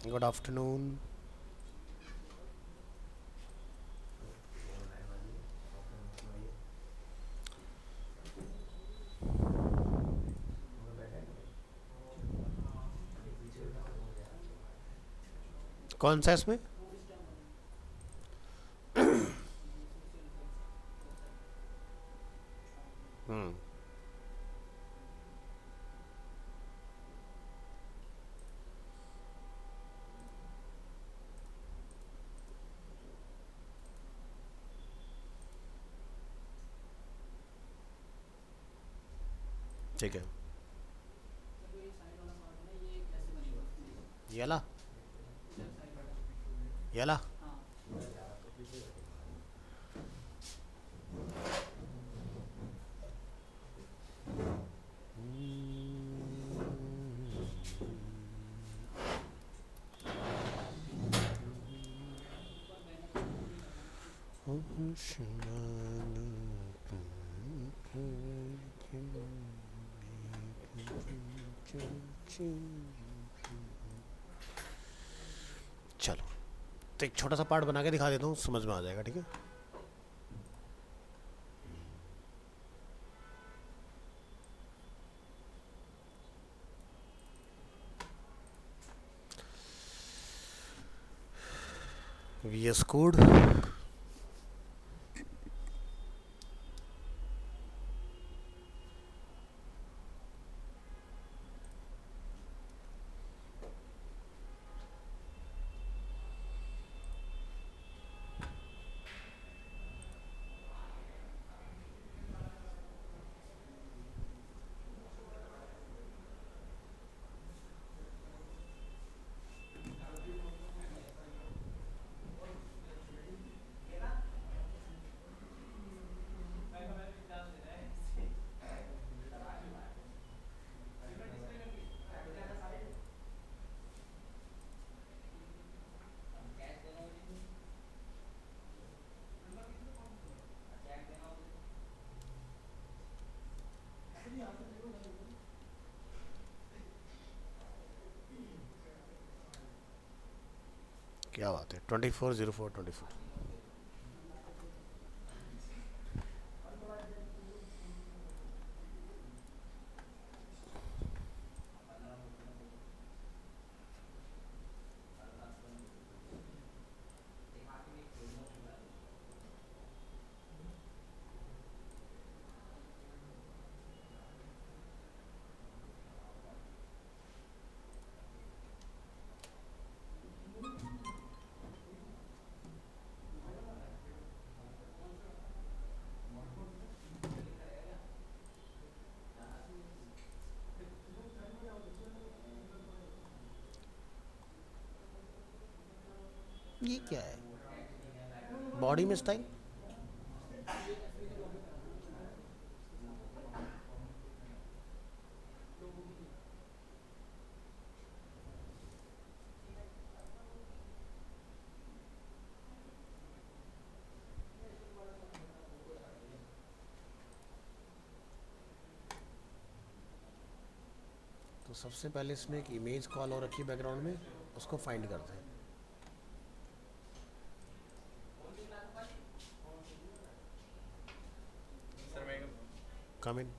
Good afternoon. कौन सा इसमें? हम्म। ठीक है। ये ला, ये ला। चलो, तो एक छोटा सा पार्ट बना के दिखा देता हूँ, समझ में आ जाएगा। ठीक है। VS code. क्या बात है, 240424। ये क्या है? बॉडी में स्टाइल। तो सबसे पहले इसमें एक इमेज कॉल हो रखी है बैकग्राउंड में, उसको फाइंड करते हैं। कम इन।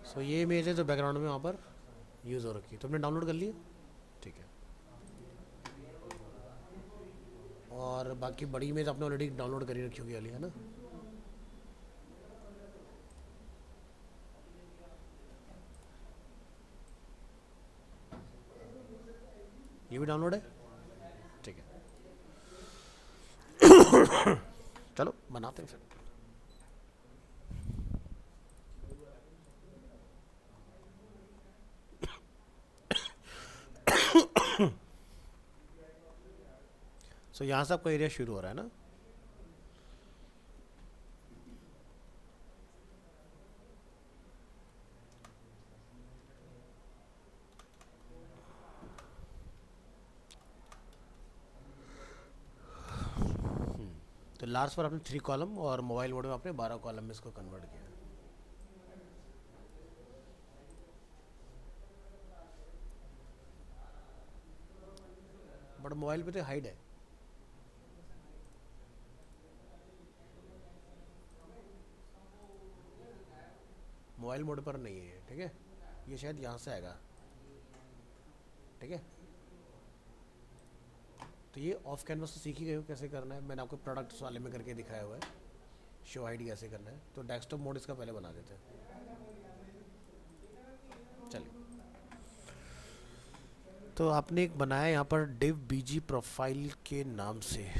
सो ये इमेज है जो बैकग्राउंड में वहाँ पर यूज़ हो रखी है। तुमने डाउनलोड कर लिया? ठीक है। और बाकी बड़ी इमेज आपने ऑलरेडी डाउनलोड करी रखी होगी वाली, है ना? ये भी डाउनलोड है? ठीक है। चलो बनाते हैं फिर। सो यहाँ से आपका एरिया शुरू हो रहा है ना। तो लार्ज पर आपने 3 कॉलम और मोबाइल मोड में आपने 12 कॉलम में इसको कन्वर्ट किया। बट मोबाइल पे तो हाइड है। मोबाइल मोड पर नहीं है, ठीक है। ये शायद यहाँ से आएगा, ठीक है। तो ये ऑफ कैनवस तो सीख ही गए हो कैसे करना है, मैंने आपको प्रोडक्ट्स वाले में करके दिखाया हुआ है। शो हाइड कैसे करना है, तो डेस्कटॉप मोड इसका पहले बना देते हैं। चलिए, तो आपने एक बनाया यहाँ पर डिव बीजी प्रोफाइल के नाम से।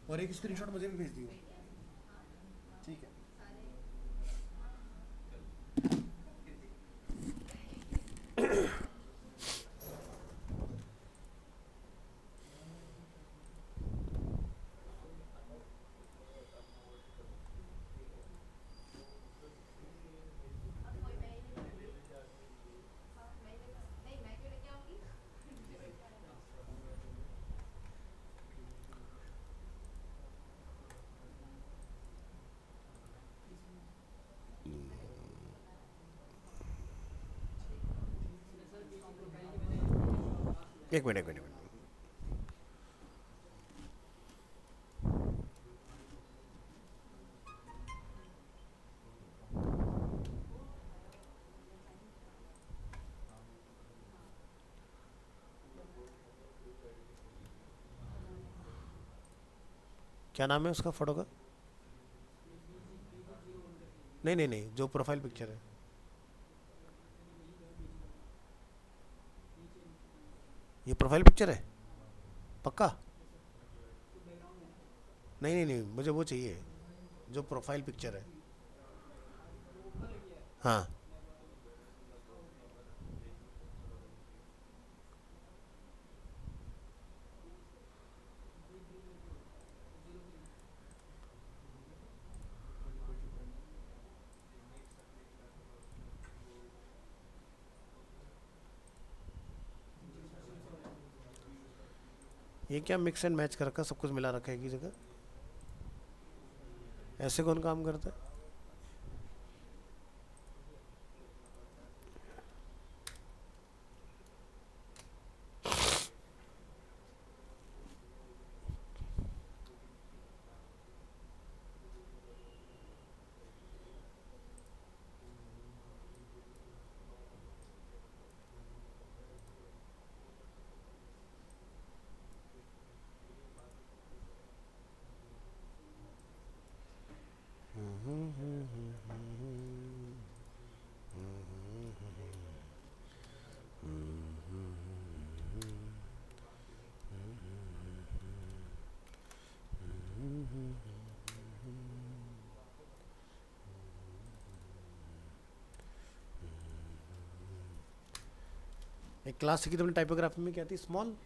और एक स्क्रीनशॉट मुझे भी भेज दियो। ठीक है। एक मिनट एक मिनट एक मिनट। क्या नाम है उसका फोटो का? नहीं नहीं नहीं, जो प्रोफाइल पिक्चर है। ये प्रोफाइल पिक्चर है पक्का? नहीं नहीं नहीं, मुझे वो चाहिए जो प्रोफाइल पिक्चर है। हाँ। ये क्या मिक्स एंड मैच कर रखा, सब कुछ मिला रखा है एक ही जगह? ऐसे कौन काम करता है? एक क्लास सीखी तुमने टाइपोग्राफी में, क्या थी? स्मॉल।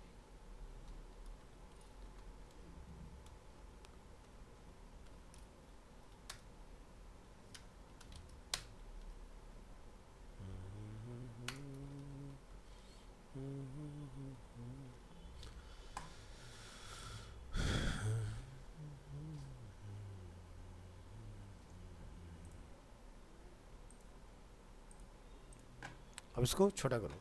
अब इसको छोटा करो।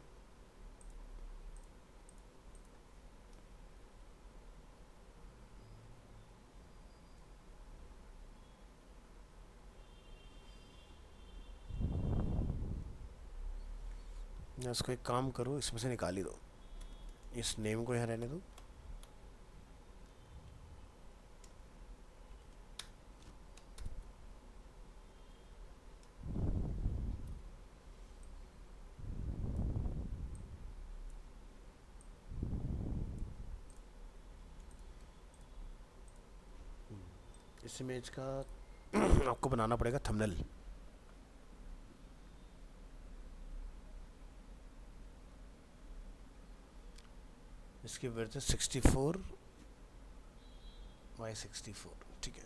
अच्छा, इसको एक काम करो, इसमें से निकाल ही दो, इस नेम को यहाँ रहने दो। इस इमेज का आपको बनाना पड़ेगा थंबनेल। इसकी विड्थ है 64x64, ठीक है।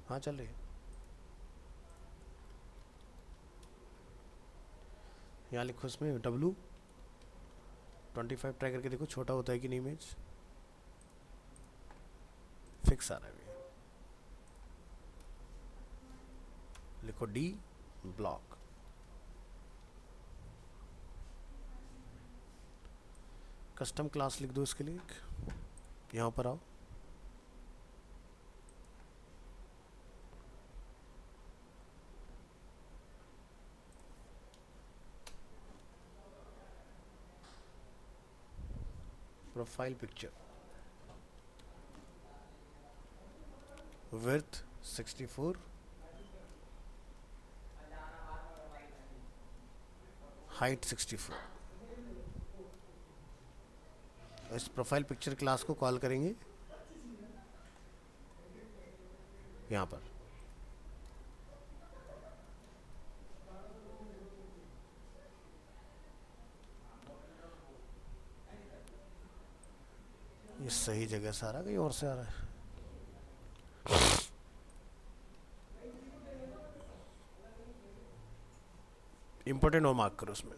हाँ चल रही है। यहाँ लिखो इसमें W25 ट्राई करके देखो छोटा होता है कि नहीं इमेज। फिक्स आ रहा है भैया। लिखो D ब्लॉक। कस्टम क्लास लिख दो इसके लिए एक। यहाँ पर आओ, प्रोफाइल पिक्चर, विड्थ 64, हाइट 64। इस प्रोफाइल पिक्चर क्लास को कॉल करेंगे यहाँ पर। ये सही जगह से आ रहा है, कहीं और से आ रहा है? इम्पोर्टेंट और मार्क करो उसमें।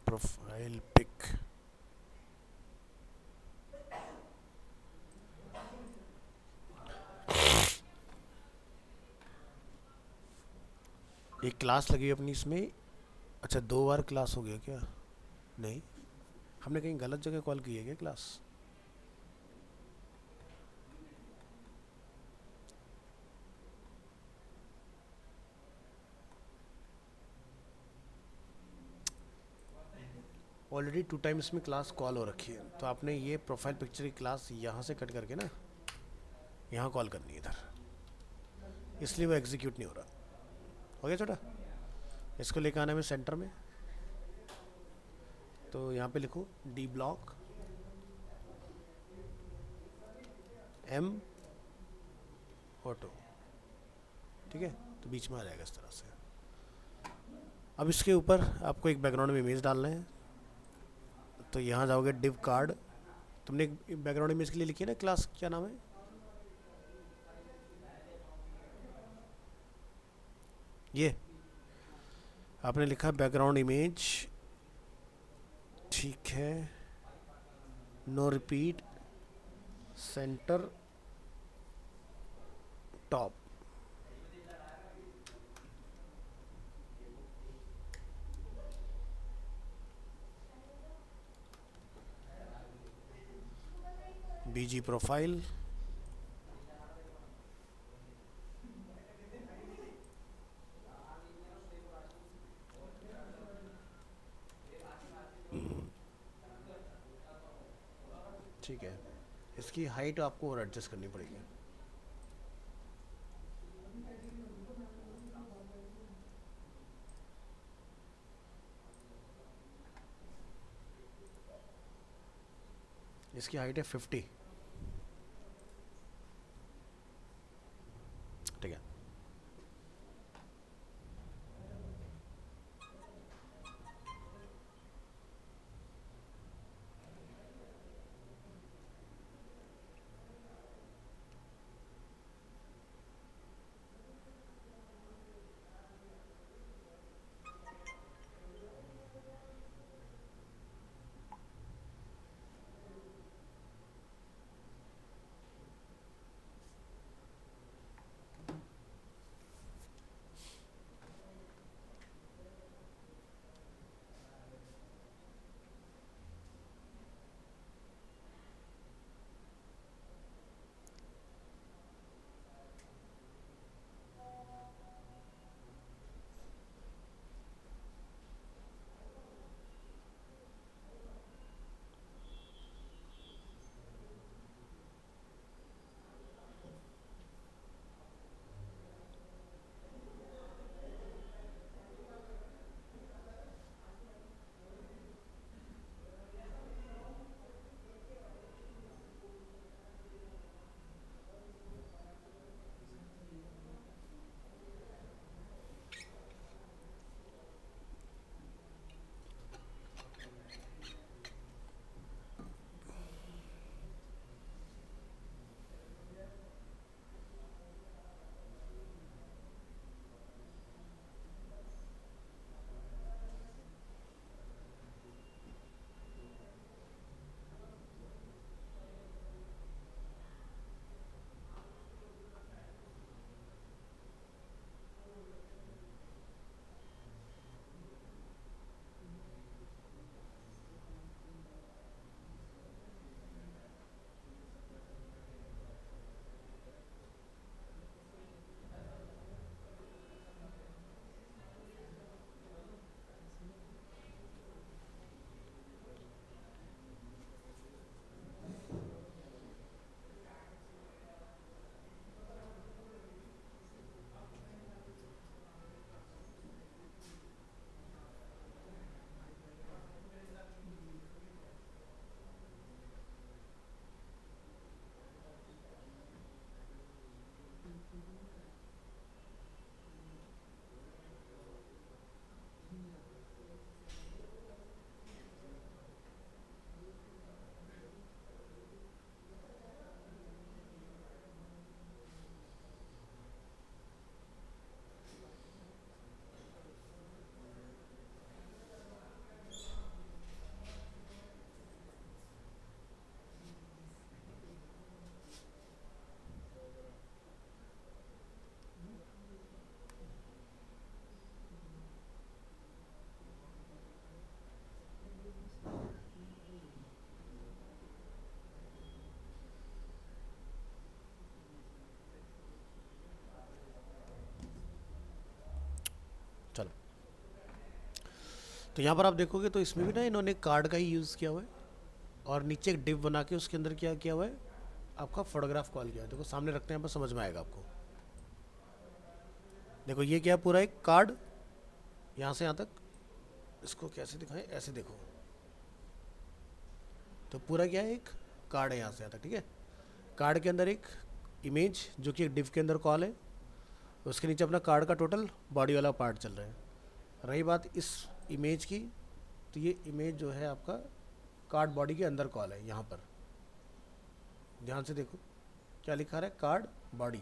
प्रोफाइल पिक, एक क्लास लगी अपनी इसमें। अच्छा, 2 बार क्लास हो गया क्या? नहीं, हमने कहीं गलत जगह कॉल की है क्या क्लास? ऑलरेडी 2 टाइम्स में क्लास कॉल हो रखी है, तो आपने ये प्रोफाइल पिक्चर की क्लास यहाँ से कट करके ना यहाँ कॉल करनी है इधर, इसलिए वो एग्जीक्यूट नहीं हो रहा। हो गया छोटा? इसको लेकर आना है सेंटर में, तो यहाँ पे लिखो D ब्लॉक M ऑटो, ठीक है? तो बीच में आ जाएगा इस तरह से। अब इसके ऊपर आपको एक बैकग्राउंड में इमेज डालना है, तो यहाँ जाओगे डिव कार्ड। तुमने एक बैकग्राउंड इमेज के लिए लिखी है ना क्लास, क्या नाम है? ये आपने लिखा बैकग्राउंड इमेज, ठीक है। No repeat, centre, top. BG profile, ठीक है। इसकी हाइट आपको और एडजस्ट करनी पड़ेगी। इसकी हाइट है 50, ठीक है। तो यहाँ पर आप देखोगे तो इसमें भी ना इन्होंने कार्ड का ही यूज़ किया हुआ है, और नीचे एक डिव बना के उसके अंदर क्या किया हुआ है, आपका फोटोग्राफ कॉल किया है। देखो सामने रखते हैं, यहाँ पर समझ में आएगा आपको। देखो ये क्या है, पूरा एक कार्ड यहाँ से यहाँ तक, इसको कैसे दिखाएं, ऐसे देखो, तो पूरा क्या है, एक कार्ड है यहाँ से यहाँ तक, ठीक है। कार्ड के अंदर एक इमेज जो कि एक डिव के अंदर कॉल है, उसके नीचे अपना कार्ड का टोटल बॉडी वाला पार्ट चल रहा है। रही बात इस इमेज की, तो ये इमेज जो है आपका कार्ड बॉडी के अंदर कॉल है। यहाँ पर ध्यान से देखो क्या लिखा है, कार्ड बॉडी,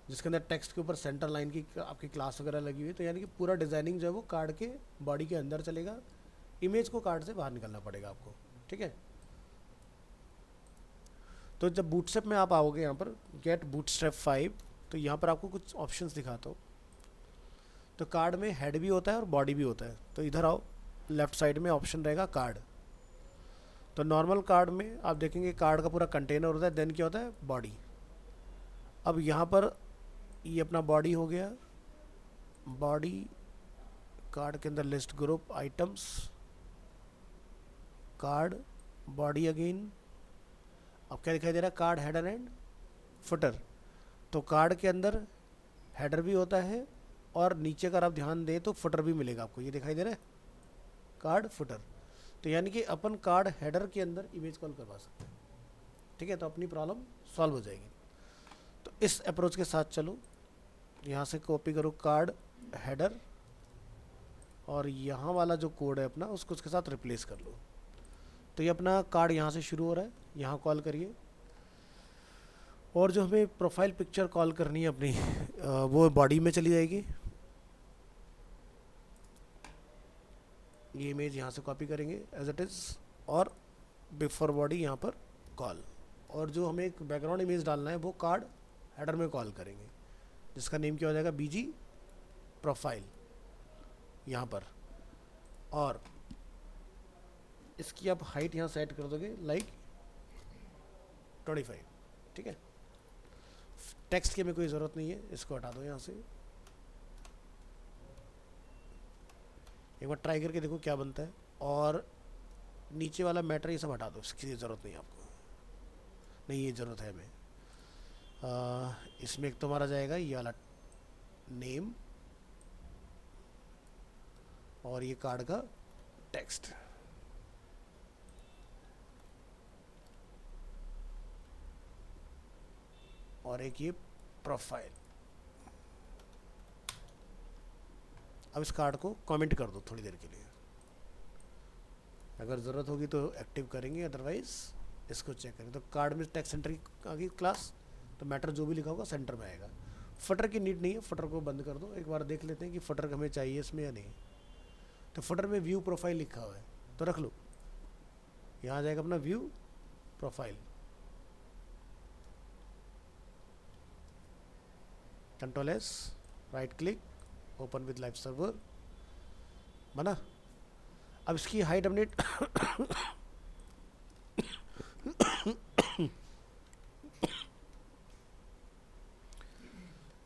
जिसके अंदर टेक्स्ट के ऊपर सेंटर लाइन की आपकी क्लास वगैरह लगी हुई है। तो यानी कि पूरा डिज़ाइनिंग जो है वो कार्ड के बॉडी के अंदर चलेगा, इमेज को कार्ड से बाहर निकलना पड़ेगा आपको, ठीक है। तो जब बूटस्ट्रैप में आप आओगे यहाँ पर गेट बूटस्ट्रैप 5, तो यहाँ पर आपको कुछ ऑप्शंस दिखाता हूँ। तो कार्ड में हेड भी होता है और बॉडी भी होता है। तो इधर आओ, लेफ्ट साइड में ऑप्शन रहेगा कार्ड। तो नॉर्मल कार्ड में आप देखेंगे कार्ड का पूरा कंटेनर होता है, देन क्या होता है, बॉडी। अब यहाँ पर ये अपना बॉडी हो गया, बॉडी कार्ड के अंदर list group items, card body again. अब क्या दिखाई दे रहा है, कार्ड हेडर एंड फुटर। तो कार्ड के अंदर हेडर भी होता है और नीचे अगर आप ध्यान दें तो फुटर भी मिलेगा आपको, ये दिखाई दे रहा है कार्ड फुटर। तो यानी कि अपन कार्ड हेडर के अंदर इमेज कॉल करवा सकते हैं, ठीक है। तो अपनी प्रॉब्लम सॉल्व हो जाएगी। तो इस अप्रोच के साथ चलो, यहाँ से कॉपी करो कार्ड हेडर, और यहाँ वाला जो कोड है अपना उसको उसके साथ रिप्लेस कर लो। तो ये अपना कार्ड यहाँ से शुरू हो रहा है, यहाँ कॉल करिए। और जो हमें प्रोफाइल पिक्चर कॉल करनी है अपनी, वो बॉडी में चली जाएगी। ये इमेज यहाँ से कॉपी करेंगे एज इट इज़, और बिफोर बॉडी यहाँ पर कॉल। और जो हमें एक बैकग्राउंड इमेज डालना है वो कार्ड हेडर में कॉल करेंगे, जिसका नेम क्या हो जाएगा, बीजी प्रोफाइल यहाँ पर। और इसकी आप हाइट यहाँ सेट कर दोगे लाइक 25, ठीक है। टेक्स्ट की हमें कोई ज़रूरत नहीं है, इसको हटा दो यहाँ से। एक बार ट्राई करके देखो क्या बनता है। और नीचे वाला मैटर ये सब हटा दो, इसकी ज़रूरत नहीं है आपको, नहीं ये ज़रूरत है हमें। इसमें एक तो हमारा जाएगा ये वाला नेम, और ये कार्ड का टेक्स्ट। और एक ये प्रोफाइल। अब इस कार्ड को कमेंट कर दो थोड़ी देर के लिए, अगर ज़रूरत होगी तो एक्टिव करेंगे, अदरवाइज इसको चेक करेंगे। तो कार्ड में टेक्स्ट सेंटर की आ गई क्लास, तो मैटर जो भी लिखा होगा सेंटर में आएगा। फटर की नीड नहीं है, फटर को बंद कर दो। एक बार देख लेते हैं कि फटर हमें चाहिए इसमें या नहीं। तो फटर में व्यू प्रोफाइल लिखा हुआ है, तो रख लो। यहाँ आ जाएगा अपना view profile, control S, right click, open with live server, बना। अब इसकी हाइट हमने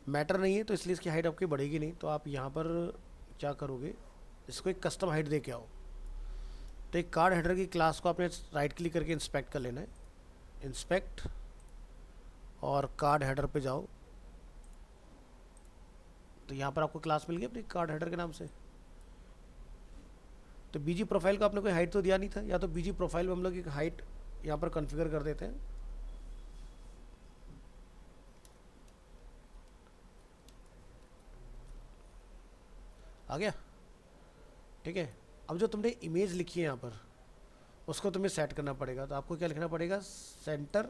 मैटर नहीं है तो इसलिए इसकी हाइट आपकी बढ़ेगी नहीं। तो आप यहाँ पर क्या करोगे, इसको एक कस्टम हाइट दे के आओ। तो एक कार्ड हेडर की क्लास को आपने राइट क्लिक करके इंस्पेक्ट कर लेना है, इंस्पेक्ट, और कार्ड हेडर पे जाओ। तो यहाँ पर आपको क्लास मिल गई अपनी कार्ड हेडर के नाम से। तो बीजी प्रोफाइल को आपने कोई हाइट तो दिया नहीं था, या तो बीजी प्रोफाइल में हम लोग एक हाइट यहाँ पर कॉन्फ़िगर कर देते हैं। आ गया, ठीक है। अब जो तुमने इमेज लिखी है यहाँ पर, उसको तुम्हें सेट करना पड़ेगा। तो आपको क्या लिखना पड़ेगा, सेंटर,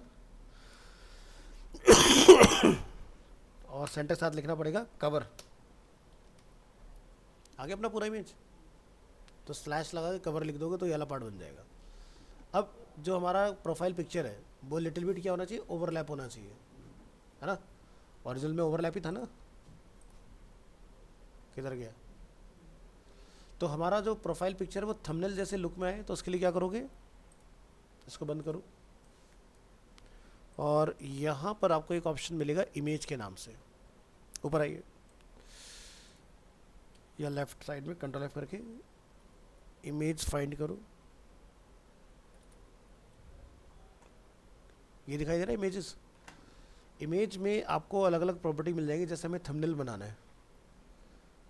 और सेंटर के साथ लिखना पड़ेगा कवर। आगे अपना पूरा इमेज, तो स्लैश लगा के कवर लिख दोगे तो ये वाला पार्ट बन जाएगा। अब जो हमारा प्रोफाइल पिक्चर है वो लिटिल बिट क्या होना चाहिए, ओवरलैप होना चाहिए, है ना। ओरिजिनल में ओवरलैप ही था ना, किधर गया। तो हमारा जो प्रोफाइल पिक्चर है वो थंबनेल जैसे लुक में आए, तो उसके लिए क्या करोगे, इसको बंद करो। और यहाँ पर आपको एक ऑप्शन मिलेगा इमेज के नाम से, ऊपर आइए, या लेफ्ट साइड में कंट्रोल एफ करके इमेज फाइंड करो, ये दिखाई दे रहा है इमेजेस। इमेज में आपको अलग अलग प्रॉपर्टी मिल जाएंगी, जैसे हमें थंबनेल बनाना है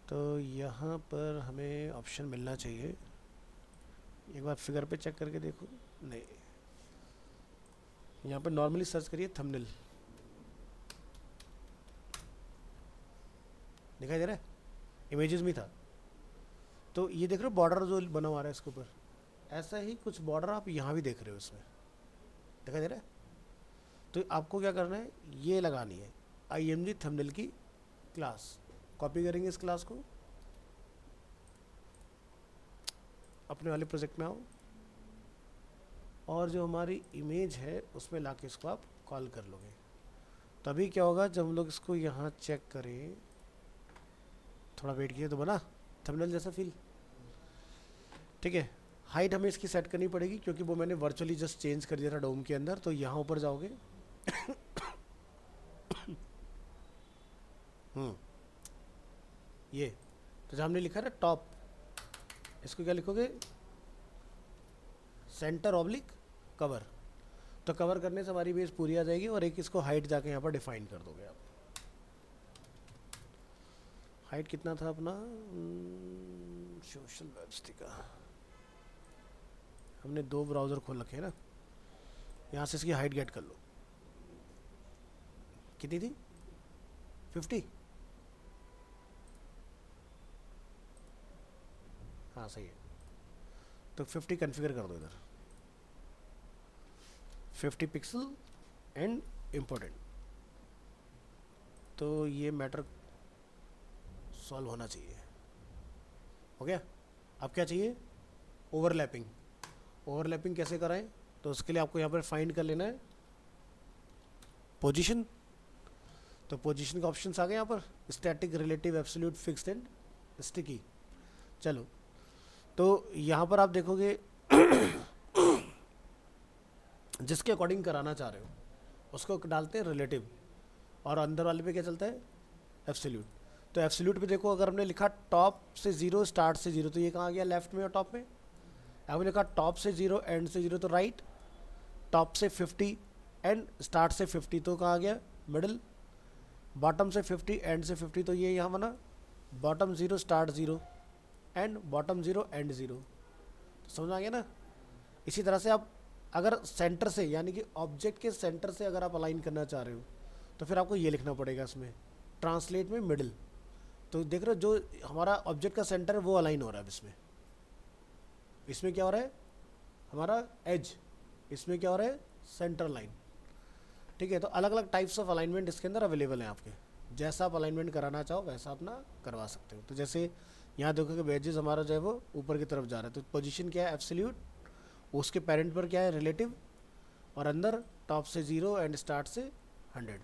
तो यहाँ पर हमें ऑप्शन मिलना चाहिए, एक बार फिगर पे चेक करके देखो, नहीं, यहाँ पर नॉर्मली सर्च करिए थंबनेल, दिखाई दे रहा है, इमेजेस में था। तो ये देख रहे हो बॉर्डर जो बना हुआ है इसके ऊपर, ऐसा ही कुछ बॉर्डर आप यहाँ भी देख रहे हो, इसमें दिखाई दे रहा है। तो आपको क्या करना है, ये लगानी है img थंबनेल की क्लास, कॉपी करेंगे इस क्लास को, अपने वाले प्रोजेक्ट में आओ और जो हमारी इमेज है उसमें लाके इसको आप कॉल कर लोगे। तभी क्या होगा, जब हम लोग इसको यहाँ चेक करें, थोड़ा वेट किए तो बना थंबनेल जैसा फील, ठीक है। हाइट हमें इसकी सेट करनी पड़ेगी क्योंकि वो मैंने वर्चुअली जस्ट चेंज कर दिया था डोम के अंदर। तो यहाँ ऊपर जाओगे ये तो जहाँ हमने लिखा है ना टॉप, इसको क्या लिखोगे, सेंटर ऑब्लिक कवर। तो कवर करने से हमारी बेस पूरी आ जाएगी और एक इसको हाइट जाके यहाँ पर डिफाइन कर दोगे आप। हाइट कितना था अपना, सोशल वेबसिटी का, हमने 2 ब्राउज़र खोल रखे हैं ना, यहाँ से इसकी हाइट गेट कर लो, कितनी थी 50, हाँ सही है। तो 50 कन्फिगर कर दो इधर, 50 पिक्सल एंड इम्पोर्टेंट। तो ये मैटर सॉल्व होना चाहिए, हो गया। अब क्या चाहिए, ओवरलैपिंग। ओवरलैपिंग कैसे कराएं, तो उसके लिए आपको यहाँ पर फाइंड कर लेना है पोजीशन। तो पोजीशन का ऑप्शन आ गए यहाँ पर, static, relative, absolute, fixed and sticky. चलो तो यहाँ पर आप देखोगे जिसके अकॉर्डिंग कराना चाह रहे हो उसको डालते हैं रिलेटिव, और अंदर वाले पे क्या चलता है, एब्सोल्यूट। तो एब्सोल्यूट पे देखो, अगर हमने लिखा टॉप से 0 स्टार्ट से 0, तो ये कहाँ गया, लेफ्ट में और टॉप में। हमने लिखा टॉप से 0 एंड से 0, तो राइट। टॉप से 50 एंड स्टार्ट से 50, तो कहाँ गया, मिडल। बॉटम से 50 एंड से 50, तो ये यहाँ बना bottom 0 start 0 and bottom 0 and 0। तो समझ आ गया ना। इसी तरह से आप अगर सेंटर से, यानी कि ऑब्जेक्ट के सेंटर से अगर आप अलाइन करना चाह रहे हो तो फिर आपको ये लिखना पड़ेगा इसमें, ट्रांसलेट में मिडिल। तो देख रहे हो जो हमारा ऑब्जेक्ट का सेंटर है वो अलाइन हो रहा है इसमें। इसमें क्या हो रहा है, हमारा एज, इसमें क्या हो रहा है, सेंटर लाइन। ठीक है, तो अलग अलग टाइप्स ऑफ अलाइनमेंट इसके अंदर अवेलेबल हैं आपके, जैसा आप अलाइनमेंट कराना चाहो वैसा अपना करवा सकते हो। तो जैसे यहाँ देखो कि वेजेस हमारा जो है वो ऊपर की तरफ जा रहा है, तो पोजीशन क्या है, एब्सोल्यूट, उसके पेरेंट पर क्या है, रिलेटिव, और अंदर टॉप से 0 एंड स्टार्ट से 100।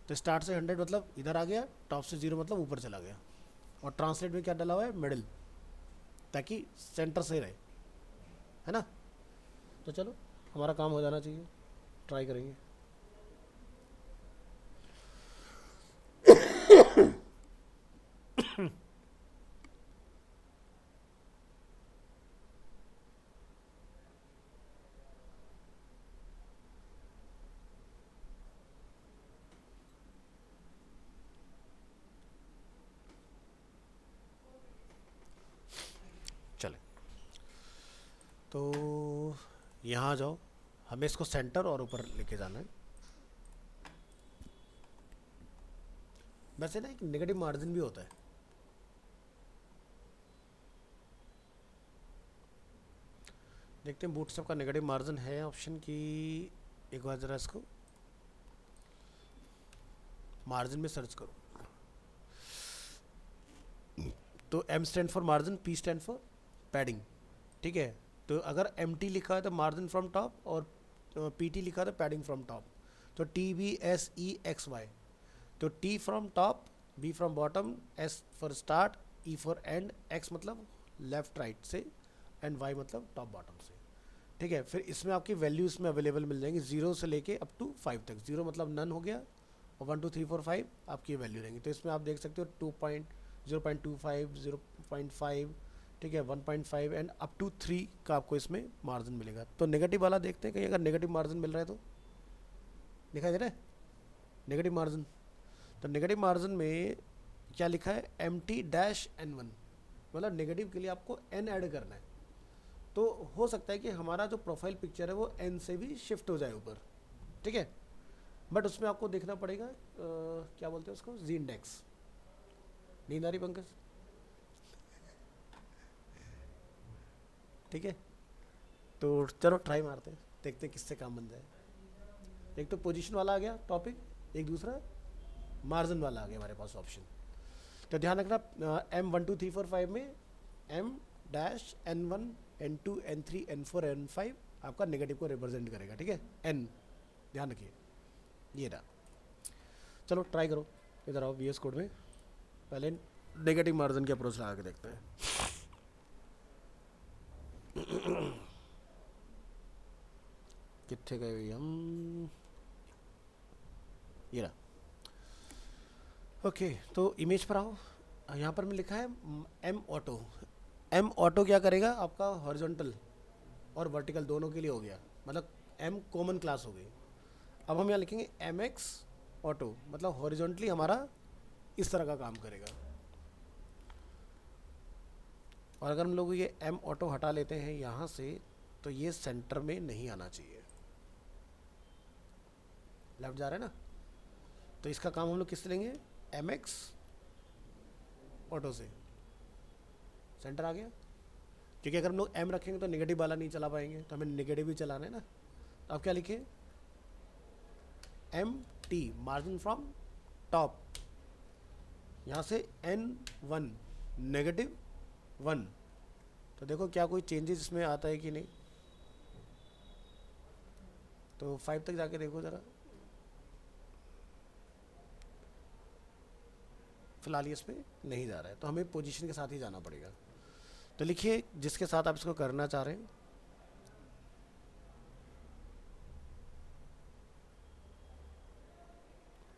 तो स्टार्ट से 100 मतलब इधर आ गया, टॉप से 0 मतलब ऊपर चला गया, और ट्रांसलेट में क्या डाला हुआ है, मिडिल, ताकि सेंटर से रहे, है ना। तो चलो हमारा काम हो जाना चाहिए, ट्राई करेंगे। चले तो यहाँ आ जाओ, हमें इसको सेंटर और ऊपर लेके जाना है। वैसे ना एक नेगेटिव मार्जिन भी होता है, देखते हैं बूटस्ट्रैप का नेगेटिव मार्जिन है ऑप्शन की। एक बार ज़रा इसको मार्जिन में सर्च करो, तो M stand for margin, P stand for padding. ठीक है, तो अगर MT लिखा है तो मार्जिन फ्रॉम टॉप, और PT लिखा है तो पैडिंग फ्रॉम टॉप। तो TBSEXY, तो T from top, B from bottom, S for start, E for and, X मतलब लेफ्ट राइट से, एंड Y मतलब टॉप बॉटम से। ठीक है, फिर इसमें आपकी वैल्यूज में अवेलेबल मिल जाएंगी 0 से लेके अप टू 5 तक। 0 मतलब नन हो गया, और 1 2 3 4 5 आपकी वैल्यू रहेंगी। तो इसमें आप देख सकते हो 0.25, 0.5, ठीक है, 1.5 एंड अप टू 3 का आपको इसमें मार्जिन मिलेगा। तो नेगेटिव वाला देखते हैं कहीं अगर नेगेटिव मार्जिन मिल रहा है तो, दिखाई दे रहा है नेगेटिव मार्जिन। तो नेगेटिव मार्जिन में क्या लिखा है, MT-N1, मतलब नेगेटिव के लिए आपको n ऐड करना है। तो हो सकता है कि हमारा जो प्रोफाइल पिक्चर है वो n से भी शिफ्ट हो जाए ऊपर, ठीक है, बट उसमें आपको देखना पड़ेगा क्या बोलते हैं उसको, जी इंडेक्स। नींद आ रही पंकज? ठीक है, तो चलो ट्राई मारते हैं, देखते हैं किससे काम बन जाए। एक तो पोजीशन वाला आ गया टॉपिक, एक दूसरा मार्जिन वाला आ गया हमारे पास ऑप्शन। तो ध्यान रखना M1 2 3 4 5 में M-N1 N2 N3 N4 N5 आपका नेगेटिव को रिप्रेजेंट करेगा, ठीक है, n, ध्यान रखिए ये रहा। चलो ट्राई करो, इधर आओ VS कोड में, पहले नेगेटिव मार्जिन की अप्रोच लगा के देखते हैं। कितने गए हम, ये रहा। ओके, तो इमेज पर आओ, यहाँ पर मैं लिखा है M ऑटो। M ऑटो क्या करेगा, आपका हॉरिजॉन्टल और वर्टिकल दोनों के लिए हो गया, मतलब M कॉमन क्लास हो गई। अब हम यहाँ लिखेंगे MX ऑटो, मतलब हॉरिजॉन्टली हमारा इस तरह का काम करेगा। और अगर हम लोग ये M ऑटो हटा लेते हैं यहाँ से, तो ये सेंटर में नहीं आना चाहिए, लेफ्ट जा रहा है ना। तो इसका काम हम लोग किससे लेंगे, MX ऑटो से, सेंटर आ गया। क्योंकि अगर हम लोग M रखेंगे तो नेगेटिव वाला नहीं चला पाएंगे, तो हमें नेगेटिव ही चलाना है ना। तो आप क्या लिखे, MT मार्जिन फ्रॉम टॉप, यहाँ से N1 -1। तो देखो क्या कोई चेंजेस इसमें आता है कि नहीं, तो 5 तक जाके देखो ज़रा। फिलहाल ये इसमें नहीं जा रहा है, तो हमें पोजीशन के साथ ही जाना पड़ेगा। तो लिखिए जिसके साथ आप इसको करना चाह रहे हैं।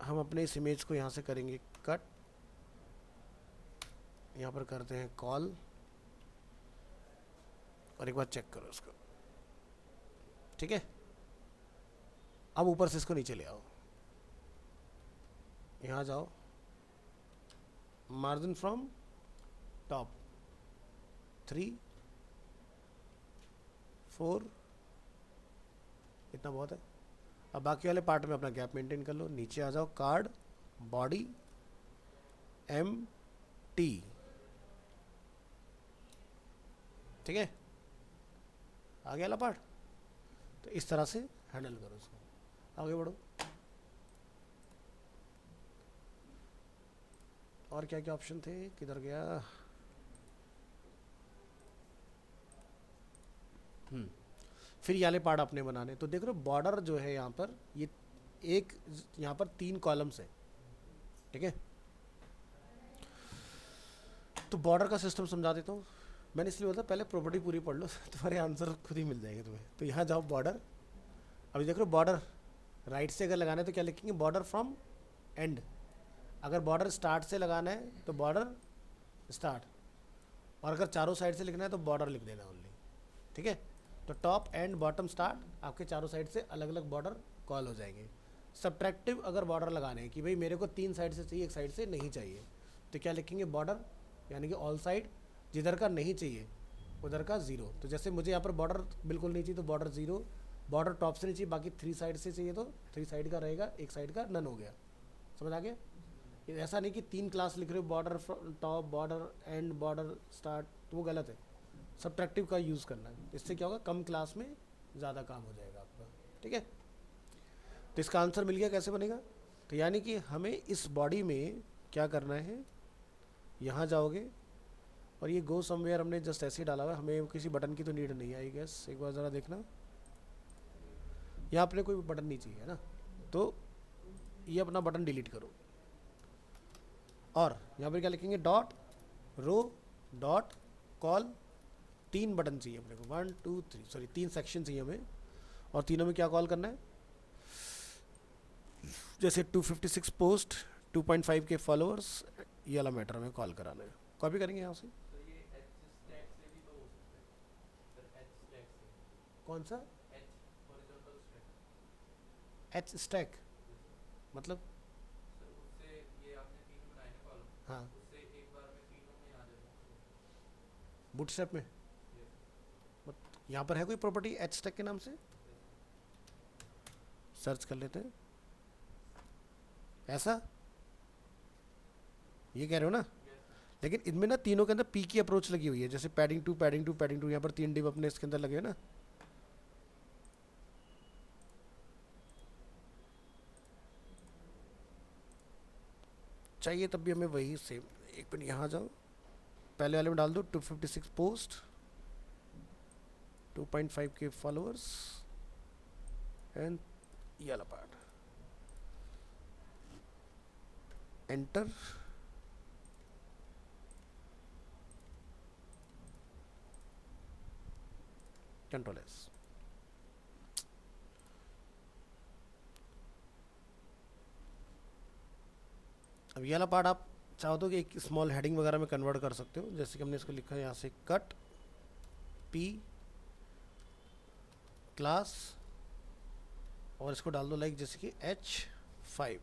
हम अपने इस इमेज को यहाँ से करेंगे कट, यहाँ पर करते हैं कॉल, और एक बार चेक करो इसको, ठीक है। अब ऊपर से इसको नीचे ले आओ, यहाँ जाओ, मार्जिन फ्रॉम टॉप 3 4, इतना बहुत है। अब बाकी वाले पार्ट में अपना गैप मेंटेन कर लो, नीचे आ जाओ, कार्ड बॉडी MT, ठीक है, आगे वाला पार्ट। तो इस तरह से हैंडल करो उसको, आगे बढ़ो। और क्या क्या ऑप्शन थे, किधर गया, फिर ये वाले पार्ट आपने बनाने। तो देख रहे हो बॉर्डर जो है यहाँ पर, ये एक, यहाँ पर 3 कॉलम्स है, ठीक है। तो बॉर्डर का सिस्टम समझा देता हूँ, मैंने इसलिए बोला पहले प्रॉपर्टी पूरी पढ़ लो, तुम्हारे आंसर खुद ही मिल जाएंगे तुम्हें। तो यहाँ जाओ बॉर्डर, अभी देख रहे हो बॉर्डर राइट से अगर लगाना है तो क्या लिखेंगे, बॉर्डर फ्रॉम एंड। अगर बॉर्डर स्टार्ट से लगाना है तो बॉर्डर स्टार्ट, और अगर चारों साइड से लिखना है तो बॉर्डर लिख देना ओनली, ठीक है। तो टॉप एंड बॉटम स्टार्ट आपके चारों साइड से अलग अलग बॉर्डर कॉल हो जाएंगे। सब्ट्रैक्टिव अगर बॉर्डर लगाने हैं कि भाई मेरे को 3 साइड से चाहिए, एक साइड से नहीं चाहिए, तो क्या लिखेंगे, बॉर्डर यानी कि ऑल साइड, जिधर का नहीं चाहिए उधर का 0। तो जैसे मुझे यहाँ पर बॉर्डर बिल्कुल नहीं चाहिए तो बॉर्डर 0, बॉर्डर टॉप से नहीं चाहिए बाकी 3 साइड से चाहिए तो 3 साइड का रहेगा, एक साइड का नन हो गया। समझ आ गया। ऐसा नहीं कि 3 क्लास लिख रहे हो, border top, border and, border start, तो वो गलत है। सब्ट्रैक्टिव का यूज़ करना है, इससे क्या होगा, कम क्लास में ज़्यादा काम हो जाएगा आपका, ठीक है। तो इसका आंसर मिल गया कैसे बनेगा। तो यानी कि हमें इस बॉडी में क्या करना है, यहाँ जाओगे और ये गो समवेयर हमने जस्ट ऐसे ही डाला हुआ है, हमें किसी बटन की तो नीड नहीं आई गैस। एक बार ज़रा देखना, यहाँ अपने कोई बटन नहीं चाहिए है ना, तो ये अपना बटन डिलीट करो। और यहाँ पर क्या लिखेंगे, dot row dot col, 3 button चाहिए अपने को, 1 2 3, सॉरी 3 सेक्शन चाहिए हमें, और तीनों में क्या कॉल करना है, जैसे 256 पोस्ट, 2.5 के फॉलोअर्स, ये वाला मैटर में कॉल कराना है। कॉपी करेंगे यहाँ से, कौन सा? एच स्टैक मतलब? हाँ, बूटस्ट्रैप में यहाँ पर है कोई प्रॉपर्टी एच स्टैक के नाम से? सर्च कर लेते हैं। ऐसा ये कह रहे हो ना? लेकिन इनमें ना तीनों के अंदर पी की अप्रोच लगी हुई है, जैसे padding two padding two padding two, यहाँ पर 3 डिव अपने इसके अंदर लगे हैं ना। चाहिए तब भी हमें वही सेम। एक मिनट, यहाँ जाओ, पहले वाले में डाल दो 256 पोस्ट, 2.5 के फॉलोअर्स एंड ये वाला पार्ट, एंटर। Control S. अब ये वाला पार्ट आप चाहो तो कि एक स्मॉल हेडिंग वगैरह में कन्वर्ट कर सकते हो, जैसे कि हमने इसको लिखा है यहाँ से कट पी क्लास, और इसको डाल दो लाइक जैसे कि H5।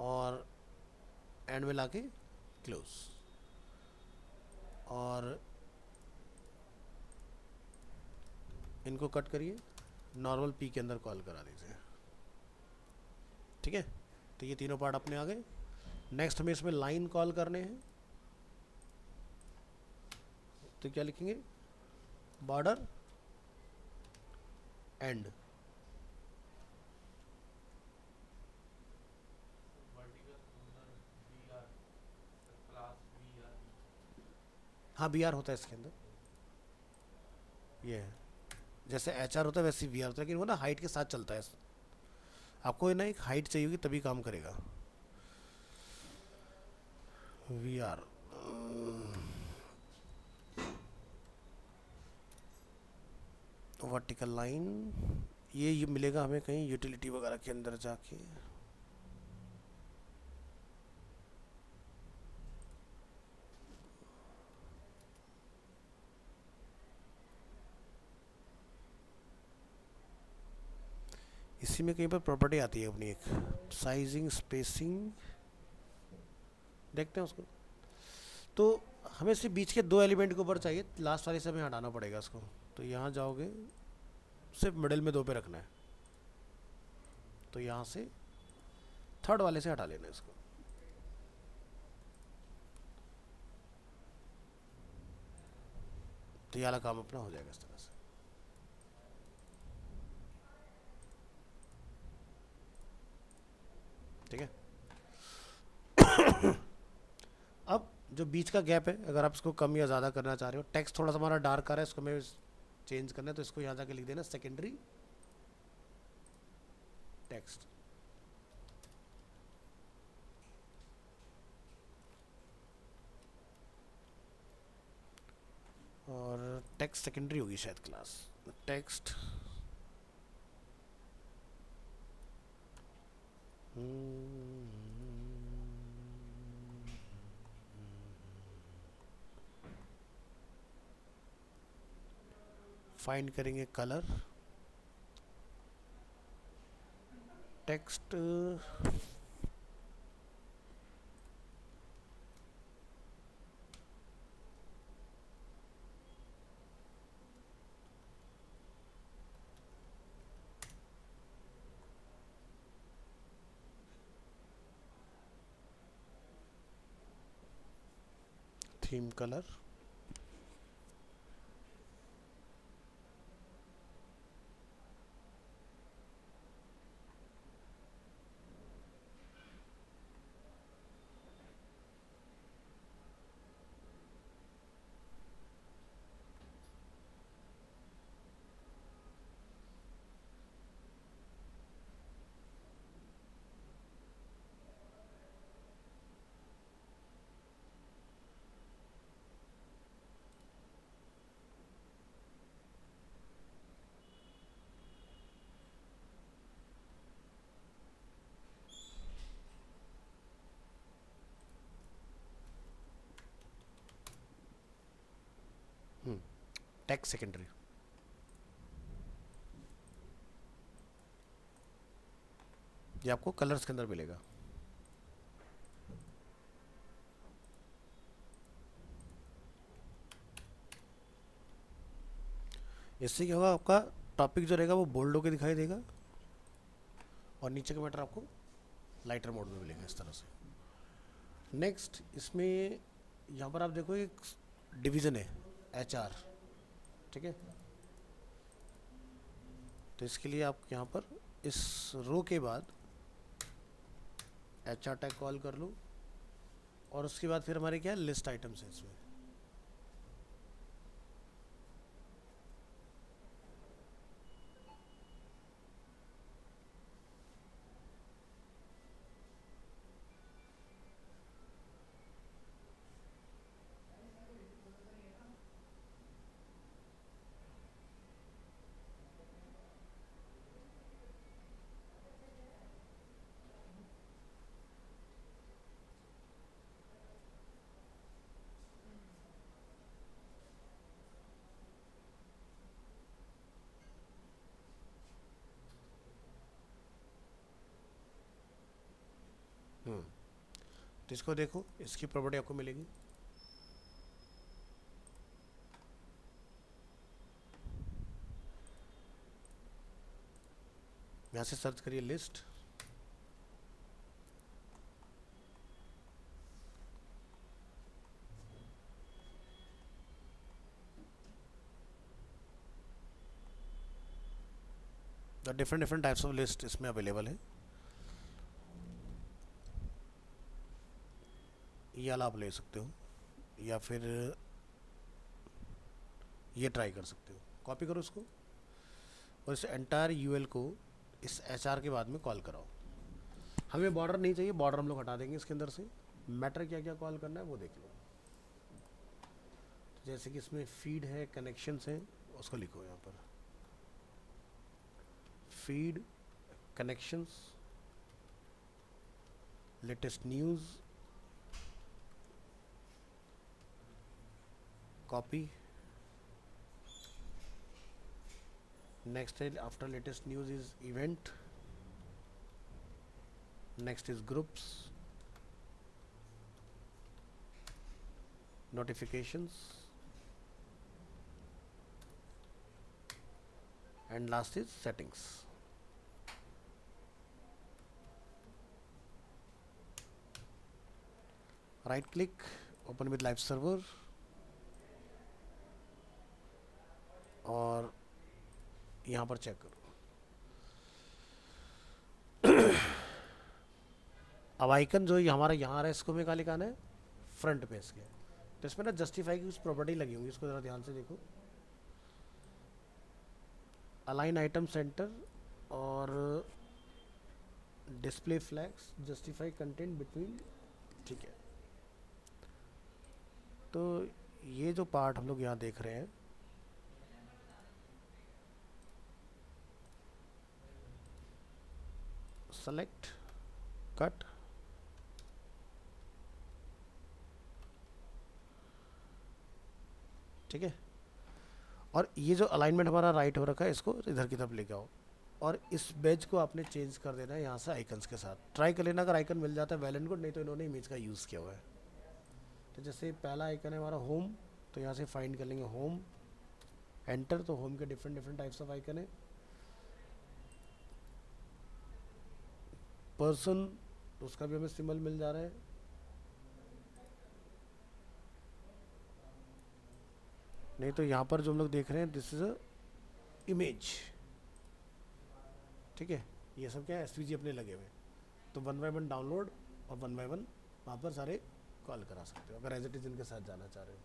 और एंड में लाके क्लोज, और इनको कट करिए, नॉर्मल पी के अंदर कॉल करा दीजिए। ठीक है, तो ये तीनों पार्ट अपने आ गए। नेक्स्ट हमें इसमें लाइन कॉल करने हैं, तो क्या लिखेंगे? Border and. हाँ, बी आर होता है इसके अंदर, ये है जैसे एच आर होता है वैसे वी आर होता है, लेकिन वो ना हाइट के साथ चलता है। आपको ना एक हाइट चाहिए होगी तभी काम करेगा। वी आर वर्टिकल लाइन, ये मिलेगा हमें कहीं यूटिलिटी वगैरह के अंदर जाके। इसी में कहीं पर प्रॉपर्टी आती है अपनी एक, साइजिंग स्पेसिंग, देखते हैं उसको। तो हमें सिर्फ बीच के 2 एलिमेंट के ऊपर चाहिए, लास्ट वाले से हमें हटाना पड़ेगा इसको। तो यहाँ जाओगे, सिर्फ मिडिल में 2 पे रखना है, तो यहाँ से थर्ड वाले से हटा लेना है इसको। तो ये वाला काम अपना हो जाएगा इस तरह से। ठीक है। अब जो बीच का गैप है, अगर आप इसको कम या ज़्यादा करना चाह रहे हो, टेक्स्ट थोड़ा सा हमारा डार्क आ रहा है, इसको हमें चेंज करना है, तो इसको यहाँ जाके लिख देना सेकेंडरी टेक्स्ट। और टेक्स्ट सेकेंडरी होगी शायद क्लास, टेक्स्ट फाइंड करेंगे colour, text theme colour, tax secondary. ये आपको कलर्स के अंदर मिलेगा। इससे क्या होगा, आपका टॉपिक जो रहेगा वो बोल्ड होकर दिखाई देगा और नीचे का मैटर आपको लाइटर मोड में मिलेगा इस तरह से। नेक्स्ट इसमें यहाँ पर आप देखो एक डिवीज़न है HR, ठीक है। तो इसके लिए आप यहाँ पर इस रो के बाद HR टैग कॉल कर लो और उसके बाद फिर हमारे क्या लिस्ट आइटम्स है इसमें। तो इसको देखो, इसकी प्रॉपर्टी आपको मिलेगी। यहाँ से सर्च करिए list, the different different types of list इसमें अवेलेबल है। ये वाला आप ले सकते हो या फिर ये ट्राई कर सकते हो। कॉपी करो इसको और इस एंटायर यूएल को इस HR के बाद में कॉल कराओ। हमें बॉर्डर नहीं चाहिए, बॉर्डर हम लोग हटा देंगे इसके अंदर से। मैटर क्या क्या कॉल करना है वो देख लो। तो जैसे कि इसमें फीड है, कनेक्शंस हैं, उसको लिखो यहाँ पर feed connections, latest news, copy. Next है after latest news is event, next is groups, notifications, and last is settings. Right click, open with live server और यहाँ पर चेक करो। अब आइकन जो हमारा यहाँ आ रहा है इसको हमें कहाँ लिखाना है, फ्रंट पेज के। तो इसमें ना जस्टिफाई की कुछ प्रॉपर्टी लगी होंगी, इसको ज़रा ध्यान से देखो। अलाइन आइटम सेंटर और display flags, justify content between, ठीक है। तो ये जो पार्ट हम लोग यहाँ देख रहे हैं, सेलेक्ट, कट, ठीक है। और ये जो अलाइनमेंट हमारा राइट हो रखा है इसको इधर की तरफ लेके आओ और इस बैज को आपने चेंज कर देना है यहाँ से आइकन्स के साथ। ट्राई कर लेना, अगर आइकन मिल जाता है वेल एंड गुड, नहीं तो इन्होंने इमेज का यूज़ किया हुआ है। तो जैसे पहला आइकन है हमारा होम, तो यहाँ से फाइंड कर लेंगे होम, एंटर। तो होम के different different types of icon है। पर्सन, उसका भी हमें सिंबल मिल जा रहा है। नहीं तो यहाँ पर जो हम लोग देख रहे हैं दिस इज अ इमेज, ठीक है। ये सब क्या है, SVG अपने लगे हुए। तो 1 बाय 1 डाउनलोड और 1 बाय 1 वहाँ पर सारे कॉल करा सकते हो अगर एज इट इज इनके साथ जाना चाह रहे हो।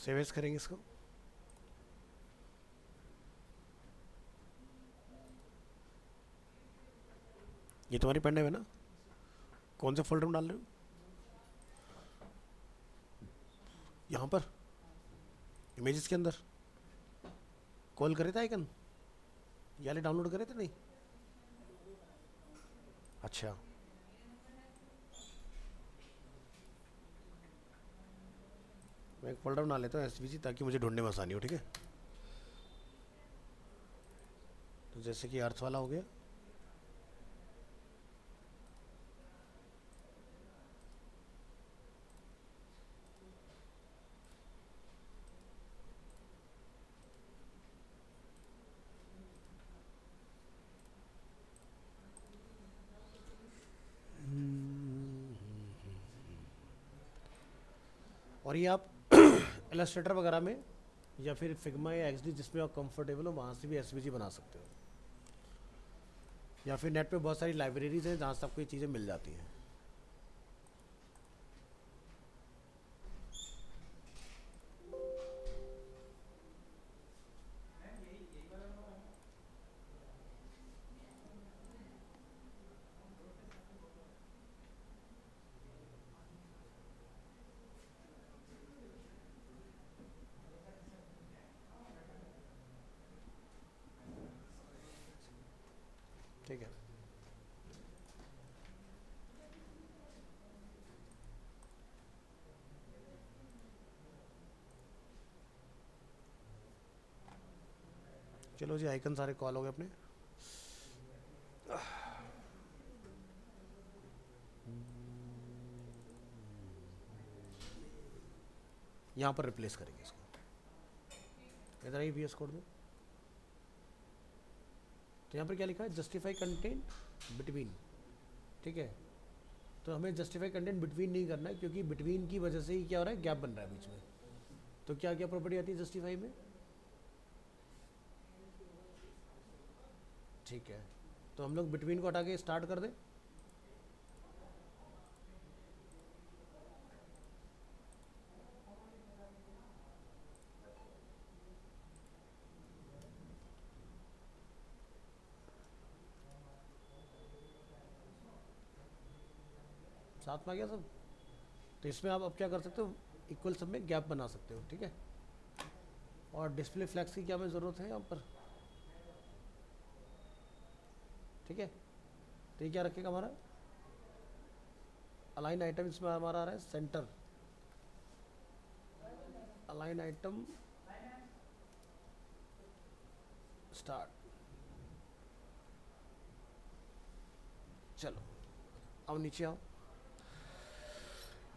सेव एज करेंगे इसको। ये तुम्हारी पेन ड्राइव है ना? कौन से फोल्डर में डाल रहे हो? यहाँ पर इमेजेस के अंदर कॉल करे थे आइकन, ये वाले डाउनलोड करे थे नहीं? अच्छा, मैं एक फोल्डर बना लेता हूँ एसवीजी, ताकि मुझे ढूंढने में आसानी हो। ठीक है, तो जैसे कि अर्थ वाला हो गया, और ये आप इलस्ट्रेटर वगैरह में या फिर फिग्मा या एक्सडी जिसमें आप कंफर्टेबल हो वहाँ से भी एसवीजी बना सकते हो, या फिर नेट पे बहुत सारी लाइब्रेरीज हैं जहाँ से आपको ये चीज़ें मिल जाती हैं। ठीक है, चलो जी, आइकन सारे कॉल हो गए अपने। यहाँ पर रिप्लेस करेंगे इसको। इधर ही वीएस कोड में, तो यहाँ पर क्या लिखा है? Justify content between. ठीक है, तो हमें जस्टिफाई कंटेंट बिटवीन नहीं करना है, क्योंकि बिटवीन की वजह से ही क्या हो रहा है, गैप बन रहा है बीच में। तो क्या क्या प्रॉपर्टी आती है जस्टिफाई में? ठीक है, तो हम लोग बिटवीन को हटा के स्टार्ट कर दें। साथ में आ गया सब। तो इसमें आप अब क्या कर सकते हो, इक्वल सब में गैप बना सकते हो। ठीक है, और डिस्प्ले फ्लैग्स की क्या हमें ज़रूरत है यहाँ पर? ठीक है, तो ये क्या रखेगा हमारा अलाइन आइटम, इसमें हमारा आ रहा है सेंटर अलाइन आइटम स्टार्ट। चलो अब नीचे आओ,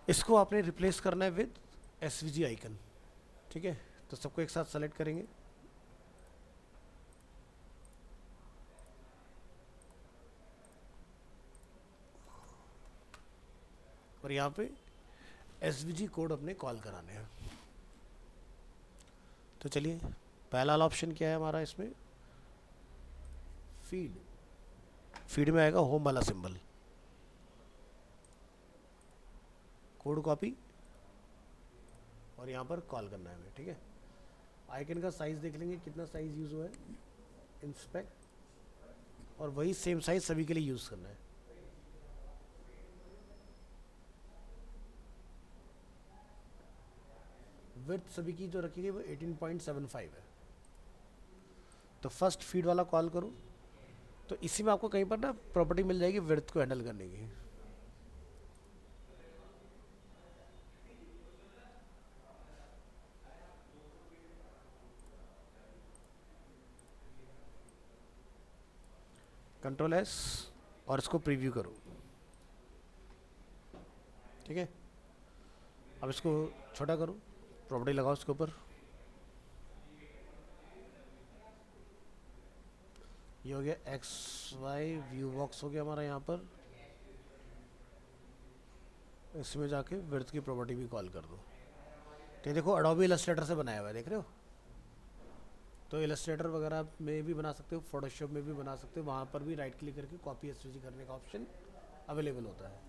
इसको आपने रिप्लेस करना है विद एसवीजी आइकन। ठीक है, तो सबको एक साथ सेलेक्ट करेंगे, और यहाँ पे एसवीजी कोड अपने कॉल कराने हैं। तो चलिए, पहला वाला ऑप्शन क्या है हमारा इसमें? फीड। फीड में आएगा होम वाला सिंबल, कोड कॉपी, और यहाँ पर कॉल करना है हमें। ठीक है, आइकन का साइज देख लेंगे कितना साइज यूज़ हुआ है, इंस्पेक्ट, और वही सेम साइज सभी के लिए यूज़ करना है। विड्थ सभी की जो रखी गई वो 18.75 है। तो फर्स्ट फीड वाला कॉल करूँ तो इसी में आपको कहीं पर ना प्रॉपर्टी मिल जाएगी विड्थ को हैंडल करने की। कंट्रोल एस और इसको प्रीव्यू करो। ठीक है, अब इसको छोटा करो, प्रॉपर्टी लगाओ इसके ऊपर, ये हो गया एक्स वाई व्यू बॉक्स हो गया हमारा यहाँ पर। इसमें जाके विड्थ की प्रॉपर्टी भी कॉल कर दो। तो ये देखो एडोबी इलस्ट्रेटर से बनाया हुआ है, देख रहे हो? तो इलस्ट्रेटर वगैरह में भी बना सकते हो, फोटोशॉप में भी बना सकते हो, वहाँ पर भी राइट क्लिक करके कॉपी एसवीजी करने का ऑप्शन अवेलेबल होता है।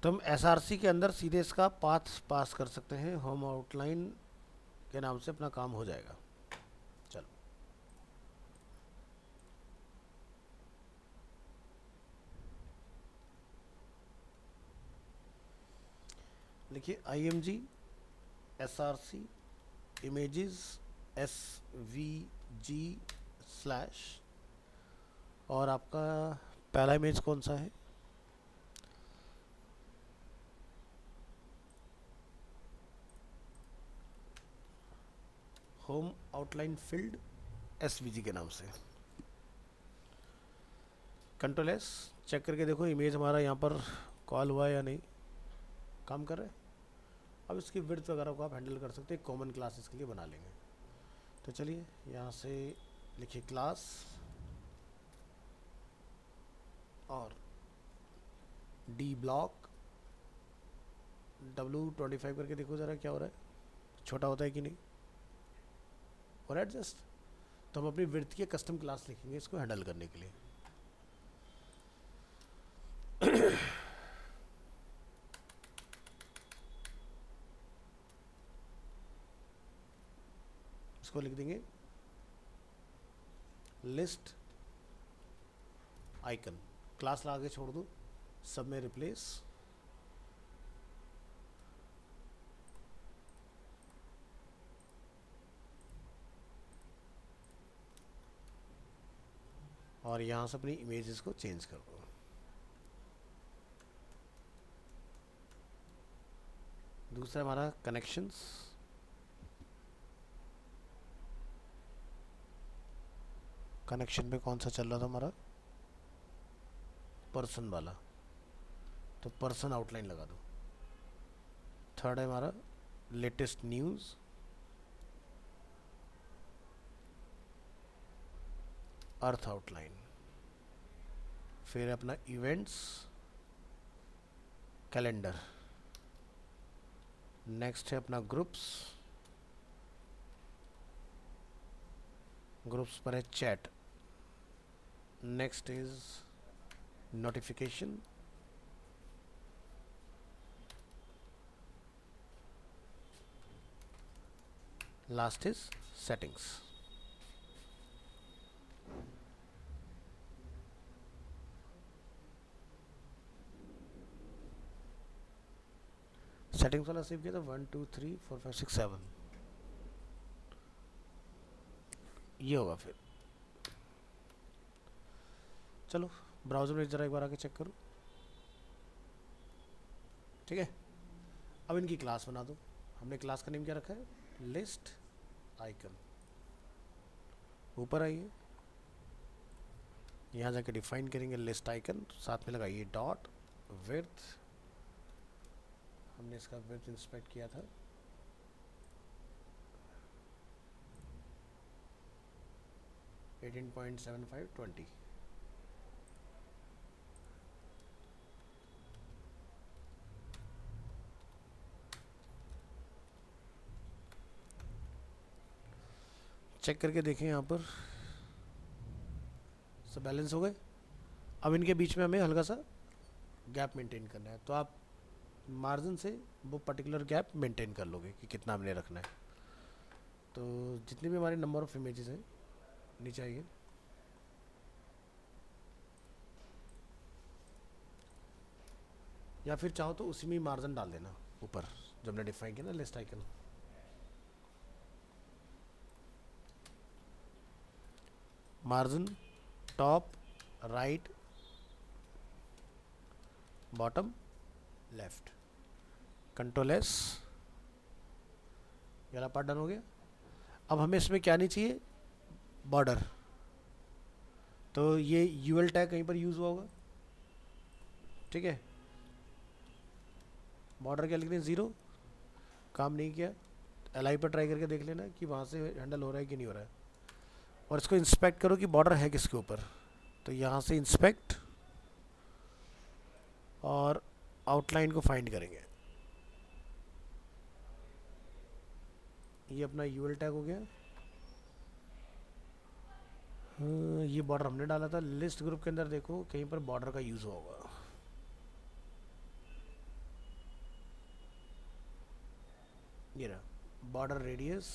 तो हम SRC के अंदर सीधे इसका पाथ पास कर सकते हैं, होम आउटलाइन के नाम से अपना काम हो जाएगा। चलो लिखिए IMG SRC images SVG slash, और आपका पहला इमेज कौन सा है? होम आउटलाइन फील्ड SVG के नाम से। कंट्रोल S चेक करके देखो इमेज हमारा यहाँ पर कॉल हुआ है या नहीं, काम कर रहा है। अब इसकी विड्थ वगैरह को आप हैंडल कर सकते हैं, कॉमन क्लासेस के लिए बना लेंगे। तो चलिए यहाँ से लिखिए क्लास और D ब्लॉक W25 करके देखो ज़रा क्या हो रहा है, छोटा होता है कि नहीं, और एडजस्ट। तो हम अपनी विड्थ की कस्टम क्लास लिखेंगे इसको हैंडल करने के लिए। इसको लिख देंगे लिस्ट आइकन, क्लास ला के छोड़ दो, सब में रिप्लेस और यहाँ से अपनी इमेजेस को चेंज कर दो। दूसरा हमारा कनेक्शंस, कनेक्शन पे कौन सा चल रहा था हमारा, पर्सन वाला, तो पर्सन आउटलाइन लगा दो। थर्ड है हमारा लेटेस्ट न्यूज़, अर्थ आउटलाइन। फिर अपना इवेंट्स कैलेंडर। नेक्स्ट है अपना ग्रुप्स, ग्रुप्स पर है chat. Next is notification, last is settings. Settings वाला सेव किया था 1 2 3 4 5 6 7, ये होगा। फिर चलो ब्राउज़र में ज़रा एक बार आके चेक करो, ठीक है। अब इनकी क्लास बना दो। हमने क्लास का नेम क्या रखा है, लिस्ट आइकन। ऊपर आइए, यहाँ जाके डिफाइन करेंगे लिस्ट आइकन, साथ में लगाइए डॉट विड्थ। हमने इसका विड्थ इंस्पेक्ट किया था, 18.75 20। चेक करके देखें यहाँ पर सब बैलेंस हो गए। अब इनके बीच में हमें हल्का सा गैप मेंटेन करना है, तो आप मार्जिन से वो पर्टिकुलर गैप मेंटेन कर लोगे कि कितना हमने रखना है। तो जितने भी हमारे नंबर ऑफ इमेजेस हैं नीचे आइए, या फिर चाहो तो उसी में ही मार्जिन डाल देना ऊपर जो हमने डिफाइन किया ना list icon. Margin top right bottom left, control S, ये वाला पार्ट डन हो गया। अब हमें इसमें क्या नहीं चाहिए, बॉर्डर। तो ये UL टैग कहीं पर यूज़ हुआ होगा, ठीक है। बॉर्डर क्या लिख दें 0, काम नहीं किया। LI पर ट्राई करके देख लेना कि वहाँ से हैंडल हो रहा है कि नहीं हो रहा है, और इसको इंस्पेक्ट करो कि बॉर्डर है किसके ऊपर। तो यहाँ से इंस्पेक्ट और आउटलाइन को फाइंड करेंगे। ये अपना UL टैग हो गया। ये बॉर्डर हमने डाला था लिस्ट ग्रुप के अंदर, देखो कहीं पर बॉर्डर का यूज़ होगा। बॉर्डर रेडियस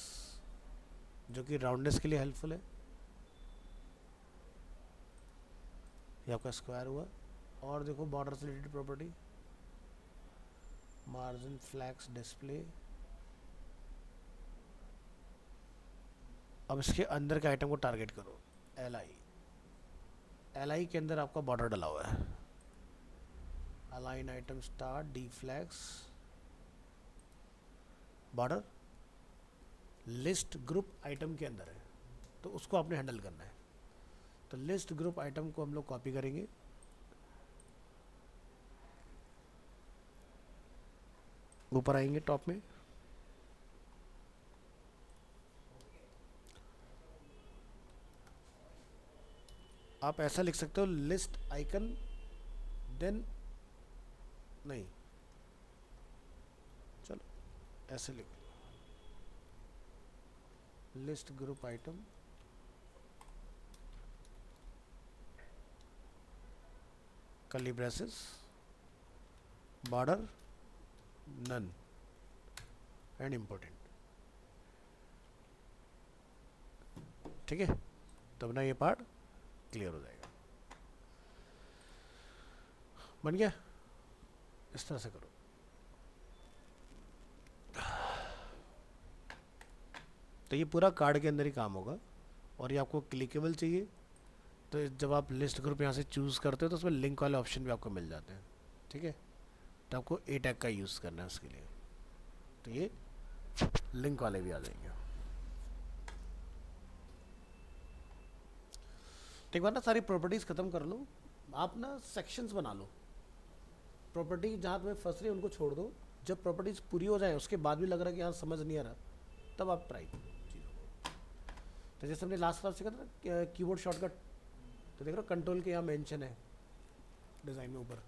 जो कि राउंडनेस के लिए हेल्पफुल है, ये आपका स्क्वायर हुआ। और देखो बॉर्डर से related property, margin flex display. अब इसके अंदर के आइटम को टारगेट करो, एल आई, एल आई के अंदर आपका बॉर्डर डला हुआ है, align item start D flex border list group item के अंदर है, तो उसको आपने हैंडल करना है। तो लिस्ट ग्रुप आइटम को हम लोग कॉपी करेंगे, ऊपर आएंगे टॉप में, आप ऐसा लिख सकते हो लिस्ट आइकन देन, नहीं चलो ऐसे लिख, list group item curly braces border none and important. ठीक है, तब ना ये पार्ट क्लियर हो जाएगा। बन गया, इस तरह से करो। तो ये पूरा कार्ड के अंदर ही काम होगा। और ये आपको क्लिकेबल चाहिए, तो जब आप लिस्ट ग्रुप यहाँ से चूज़ करते हो तो उसमें लिंक वाले ऑप्शन भी आपको मिल जाते हैं। ठीक है, तो आपको ए टैग का यूज़ करना है उसके लिए, तो ये लिंक वाले भी आ जाएंगे। तो एक बार ना सारी प्रॉपर्टीज़ ख़त्म कर लो, आप ना सेक्शंस बना लो, प्रॉपर्टी जहाँ तुम्हें फंस रही है उनको छोड़ दो, जब प्रॉपर्टीज़ पूरी हो जाए उसके बाद भी लग रहा है कि हाँ समझ नहीं आ रहा, तब आप ट्राई करो चीज़ों को। तो जैसे हमने लास्ट क्लास सीखा था ना कीबोर्ड शॉर्टकट, तो देख रहे हो कंट्रोल के यहाँ मेंशन है डिज़ाइन में ऊपर,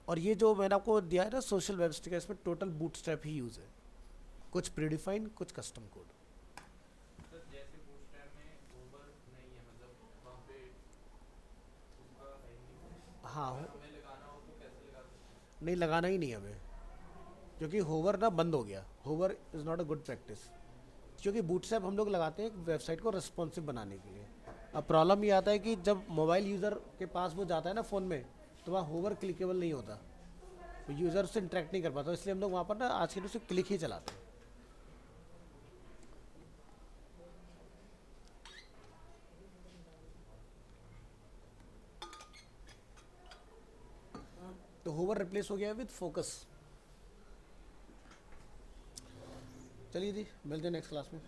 और ये जो मैंने आपको दिया है ना सोशल वेबसाइट का, इसमें टोटल बूटस्ट्रैप ही यूज़ है, कुछ प्रीडिफाइन कुछ कस्टम कोड। जैसे बूटस्ट्रैप में ओवर नहीं है, मतलब वहाँ पे उसका है नहीं, हाँ अगर हमें लगाना हो तो कैसे लगा सकते हैं? नहीं लगाना ही नहीं है हमें, क्योंकि होवर ना बंद हो गया, hover is not a good practice, क्योंकि बूटस्ट्रैप हम लोग लगाते हैं एक वेबसाइट को रिस्पॉन्सिव बनाने के लिए। अब प्रॉब्लम ये आता है कि जब मोबाइल यूज़र के पास वो जाता है ना फ़ोन में, तो वहाँ होवर क्लिकेबल नहीं होता, तो यूज़र उससे इंटरेक्ट नहीं कर पाता, इसलिए हम लोग वहाँ पर ना आज के दिन उसे क्लिक ही चलाते हैं। तो होवर रिप्लेस हो गया है विद फोकस। चलिए जी, मिलते हैं नेक्स्ट क्लास में।